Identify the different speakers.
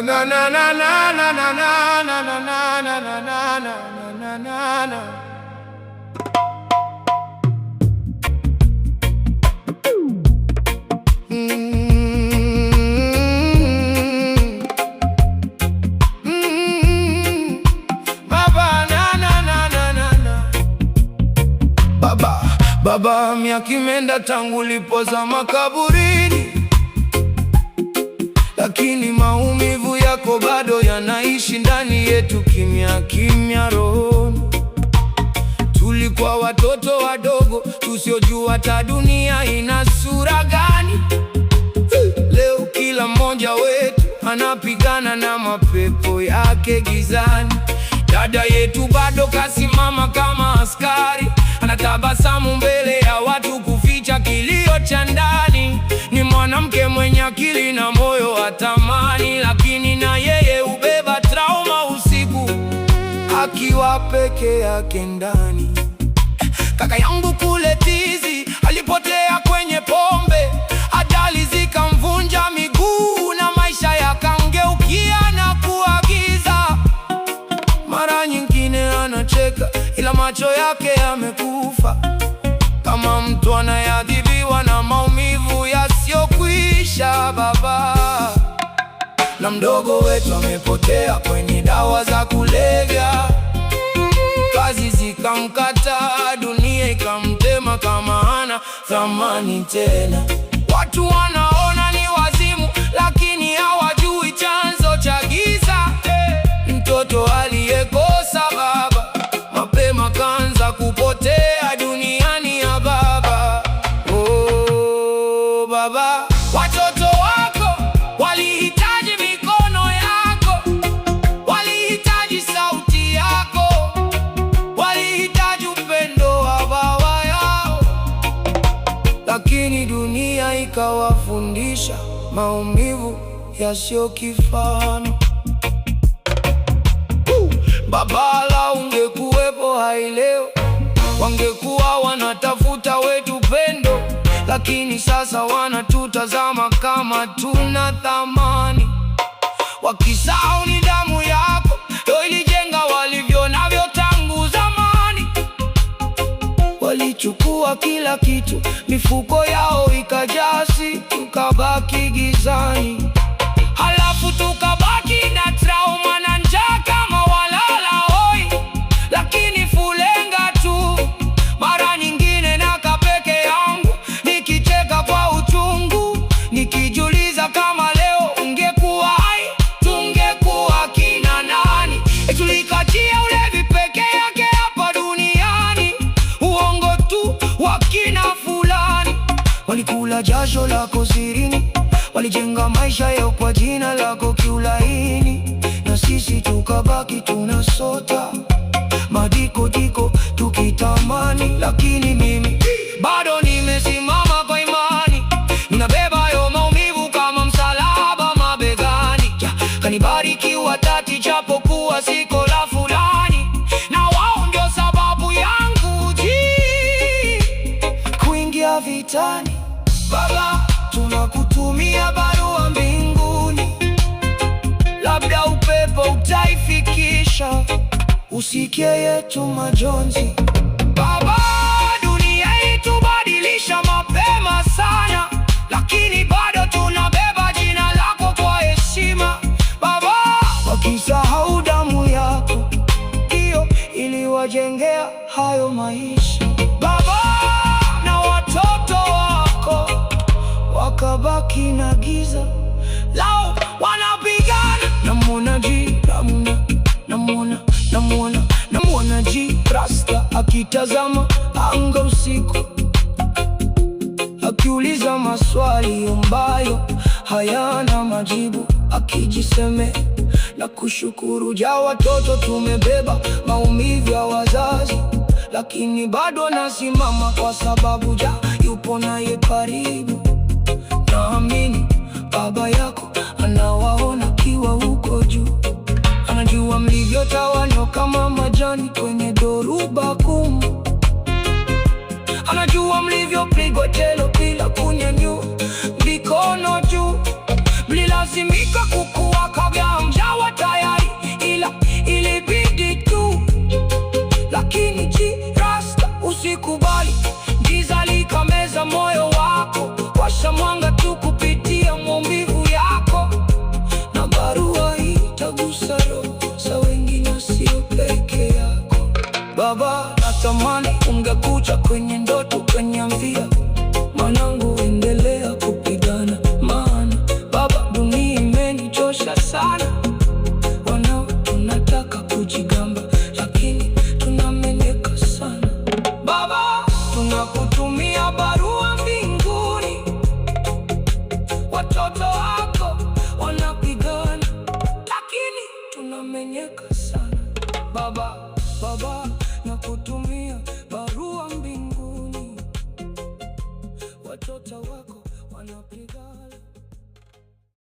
Speaker 1: Na na na na na na na na na na na na na na na na. Baba, miaka imeenda tangu ulipozama kaburini, lakini maumivu yako bado yanaishi ndani yetu kimya kimya rohoni. Tulikuwa watoto wadogo tusiojua hata dunia ina sura gani. Leo kila mmoja wetu anapigana na mapepo yake gizani. Dada yetu bado kasimama kama askari, anatabasamu mbele ya watu kuficha kilio cha ndani. Ni mwanamke mwenye akili na moyo wa thamani, lakini na yeye hubeba trauma usiku akiwa peke yake ndani. Kaka yangu kule Tizi alipotea kwenye pombe, ajali zikamvunja miguu na maisha yakangeukia na kuagiza. Mara nyingine anacheka ila macho yake yamekufa, kama mtu anayeadhibiwa na maumivu yasiyokwisha. Baba na mdogo wetu amepotea kwenye dawa za kulevya, kazi zikamkataa, dunia ikamtema kama hana thamani tena. Watu wanaona ni wazimu, lakini hawajui chanzo cha giza. Mtoto aliyekosa baba mapema kaanza kupotea duniani ya baba. Oh baba, watoto wako walihitaji mikono yako, walihitaji sauti yako, walihitaji upendo wa baba yao, lakini dunia ikawafundisha maumivu yasiyo kifano. Baba, la ungekuwepo hai leo, wangekuwa wanatafuta wetu pendo, lakini sasa wanatutazama kama tuna thamani. Wakisahau ni damu yako ndio ilijenga walivyo navyo tangu zamani. Walichukua kila kitu, mifuko yao ikajasi, tukabaki gizani. Halafu tukabaki na trauma na njaa kama walala hoi, lakini fulenga tu. Mara nyingine nakaa peke yangu nikicheka kwa uchungu, nikijiuliza kama leo ungekuwa hai, tungekuwa kina nani? Tulikachia ulevi peke yake hapa duniani, uongo tu wa kina fulani. Walikula jasho lako sirini, walijenga maisha yao kwa jina lako kiulaini, na sisi tukabaki tunasota madiko tukitamani. Lakini mimi bado nimesimama kwa imani, ninabeba yo maumivu kama msalaba mabegani. Kanibariki watati japokuwa siko la fulani, na wao ndio sababu yangu kuingia vitani. Baba, tunakutumia barua mbinguni, labda upepo utaifikisha, usikie yetu majonzi. Baba, dunia itubadilisha mapema sana, lakini bado tunabeba jina lako kwa heshima. Baba, wakisahau damu yako hiyo iliwajengea hayo maisha. Baba, na watoto wako wakabaki na giza lao, wanapigana. Namwona G Rasta akitazama anga usiku, akiuliza maswali ambayo hayana majibu, akijiseme na kushukuru. Ja, watoto tumebeba maumivu ya wazazi, lakini bado nasimama kwa sababu Ja yupo naye karibu. Naamini baba yako anawaona kiwa huko juu, anajua mlivyotawanywa kama majani kwenye dhoruba gumu, anajua mlivyopigwa telo bila kunyanyua mikono juu, mlilazimika kukua kabla
Speaker 2: usikubali giza likameza moyo wako. Washa mwanga tu kupitia maumivu yako, na barua hii itagusa roho za wengine, sio peke yako. Baba, natamani ungekuja kwenye ndoto ukaniambia, mwanangu, endelea kupigana, maana baba, dunia imenichosha sana. Wanao tunataka kujigamba, lakini tunamenyeka sana. Baba, tunakutumia barua mbinguni, watoto wako wanapigana, lakini tunamenyeka sana. Baba, nakutumia barua mbinguni, watoto wako wanapigana.